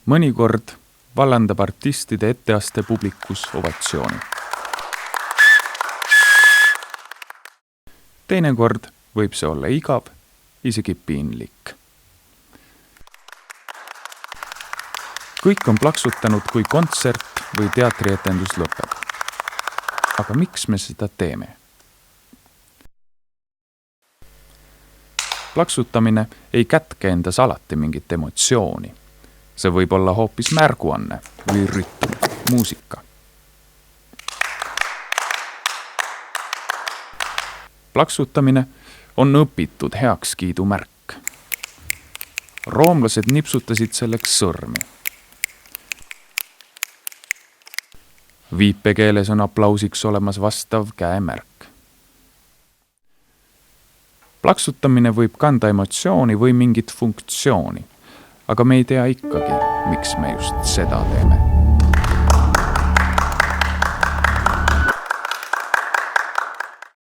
Mõnikord vallandab artistide etteaste publikus ovatsiooni. Teinekord võib see olla igav, isegi piinlik. Kõik on plaksutanud, kui kontsert või teatrietendus lõpeb. Aga miks me seda teeme? Plaksutamine ei kätke endas alati mingit emotsiooni. See võib olla hoopis märguanne või rütm, muusika. Plaksutamine on õpitud heakskiidu märk. Roomlased nipsutasid selleks sõrmi. Viipekeeles on aplausiks olemas vastav käemärk. Plaksutamine võib kanda emotsiooni või mingit funktsiooni, aga me ei tea ikkagi, miks me just seda teeme.